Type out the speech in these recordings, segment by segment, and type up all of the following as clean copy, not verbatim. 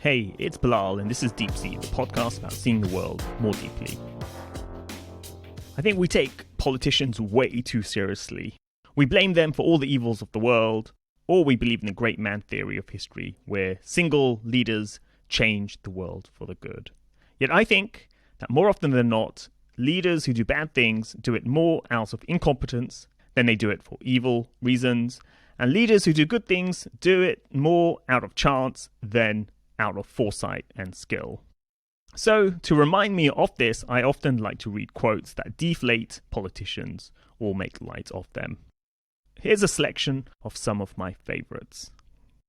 Hey, it's Bilal, and this is Deep Sea, the podcast about seeing the world more deeply. I think we take politicians way too seriously. We blame them for all the evils of the world, or we believe in the great man theory of history, where single leaders change the world for the good. Yet I think that more often than not, leaders who do bad things do it more out of incompetence than they do it for evil reasons, and leaders who do good things do it more out of chance than out of foresight and skill. So, to remind me of this, I often like to read quotes that deflate politicians or make light of them. Here's a selection of some of my favorites.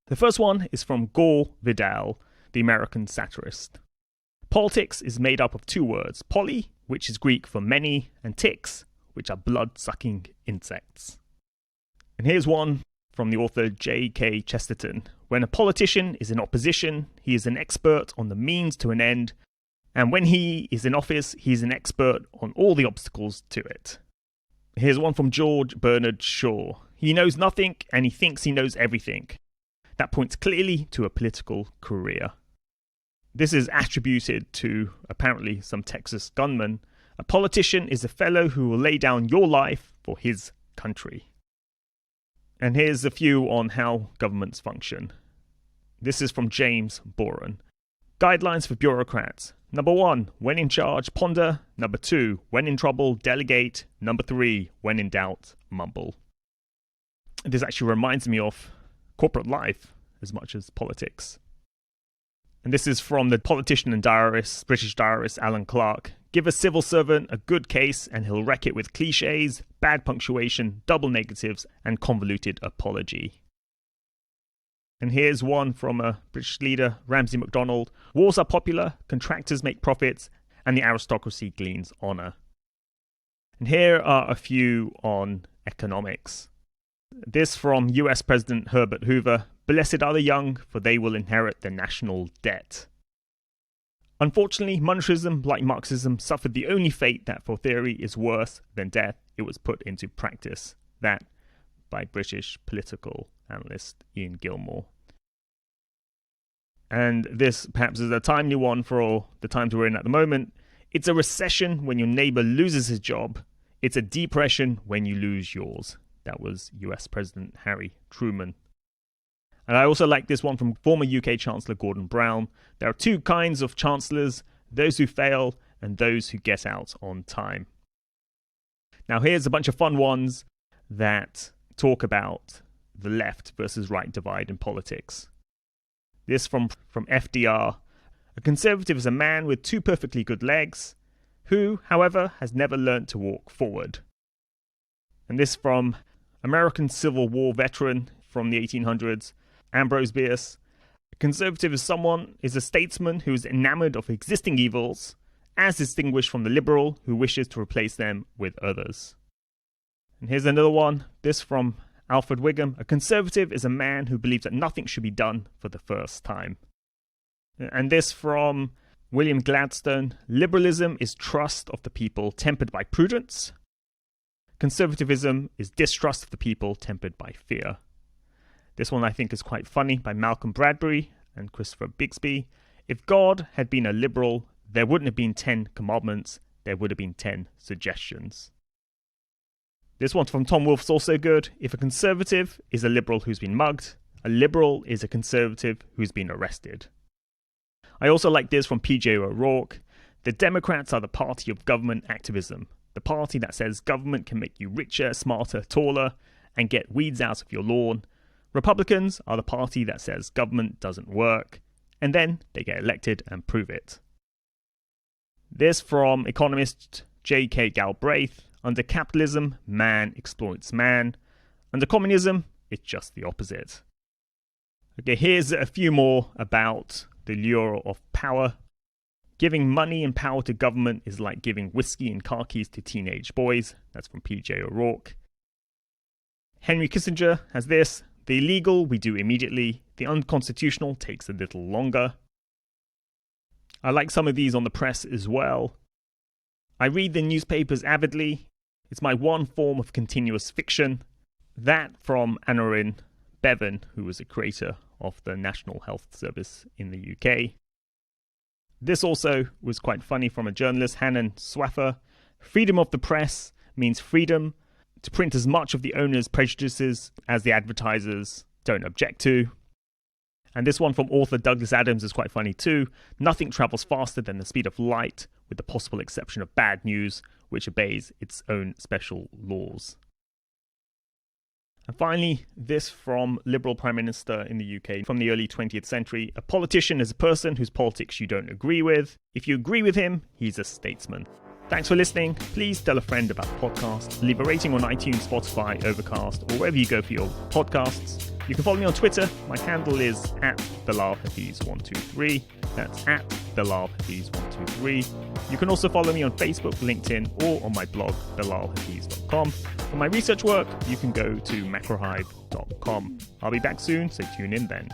The first one is from Gore Vidal, the American satirist. Politics is made up of two words, poly, which is Greek for many, and ticks, which are blood-sucking insects. And here's one from the author J.K. Chesterton. When a politician is in opposition, he is an expert on the means to an end, and when he is in office, he is an expert on all the obstacles to it. Here's one from George Bernard Shaw. He knows nothing, and he thinks he knows everything. That points clearly to a political career. This is attributed to, apparently, some Texas gunman. A politician is a fellow who will lay down your life for his country. And here's a few on how governments function. This is from James Boren. Guidelines for bureaucrats. Number 1, when in charge, ponder. Number 2, when in trouble, delegate. Number 3, when in doubt, mumble. This actually reminds me of corporate life as much as politics. And this is from the politician and diarist, British diarist Alan Clark. Give a civil servant a good case and he'll wreck it with cliches, bad punctuation, double negatives, and convoluted apology. And here's one from a British leader, Ramsay MacDonald. Wars are popular, contractors make profits, and the aristocracy gleans honour. And here are a few on economics. This from US President Herbert Hoover. Blessed are the young, for they will inherit the national debt. Unfortunately, monetarism, like Marxism, suffered the only fate that for theory is worse than death. It was put into practice. That by British political analyst Ian Gilmore. And this perhaps is a timely one for all the times we're in at the moment. It's a recession when your neighbour loses his job. It's a depression when you lose yours. That was US President Harry Truman. And I also like this one from former UK Chancellor Gordon Brown. There are two kinds of chancellors, those who fail and those who get out on time. Now here's a bunch of fun ones that talk about the left versus right divide in politics. This from FDR. A conservative is a man with two perfectly good legs, who, however, has never learned to walk forward. And this from American Civil War veteran from the 1800s, Ambrose Bierce. A conservative is a statesman who is enamored of existing evils, as distinguished from the liberal who wishes to replace them with others. And here's another one, this from Alfred Wiggum. A conservative is a man who believes that nothing should be done for the first time. And this from William Gladstone. Liberalism is trust of the people tempered by prudence. Conservatism is distrust of the people tempered by fear. This one I think is quite funny, by Malcolm Bradbury and Christopher Bixby. If God had been a liberal, there wouldn't have been 10 commandments, there would have been 10 suggestions. This one from Tom Wolfe is also good. If a conservative is a liberal who's been mugged, a liberal is a conservative who's been arrested. I also like this from P.J. O'Rourke. The Democrats are the party of government activism, the party that says government can make you richer, smarter, taller, and get weeds out of your lawn. Republicans are the party that says government doesn't work, and then they get elected and prove it. This from economist J.K. Galbraith. Under capitalism, man exploits man. Under communism, it's just the opposite. Okay, here's a few more about the lure of power. Giving money and power to government is like giving whiskey and car keys to teenage boys. That's from P.J. O'Rourke. Henry Kissinger has this. The illegal we do immediately. The unconstitutional takes a little longer. I like some of these on the press as well. I read the newspapers avidly. It's my one form of continuous fiction. That from Aneurin Bevan, who was a creator of the National Health Service in the UK. This also was quite funny from a journalist, Hannon Swaffer. Freedom of the press means freedom to print as much of the owner's prejudices as the advertisers don't object to. And this one from author Douglas Adams is quite funny too. Nothing travels faster than the speed of light, with the possible exception of bad news, which obeys its own special laws. And finally, this from Liberal Prime Minister in the UK from the early 20th century. A politician is a person whose politics you don't agree with. If you agree with him, he's a statesman. Thanks for listening. Please tell a friend about the podcast. Leave a rating on iTunes, Spotify, Overcast, or wherever you go for your podcasts. You can follow me on Twitter. My handle is @BilalHafiz123. That's @BilalHafiz123. You can also follow me on Facebook, LinkedIn, or on my blog, BilalHafiz.com. For my research work, you can go to macrohive.com. I'll be back soon, so tune in then.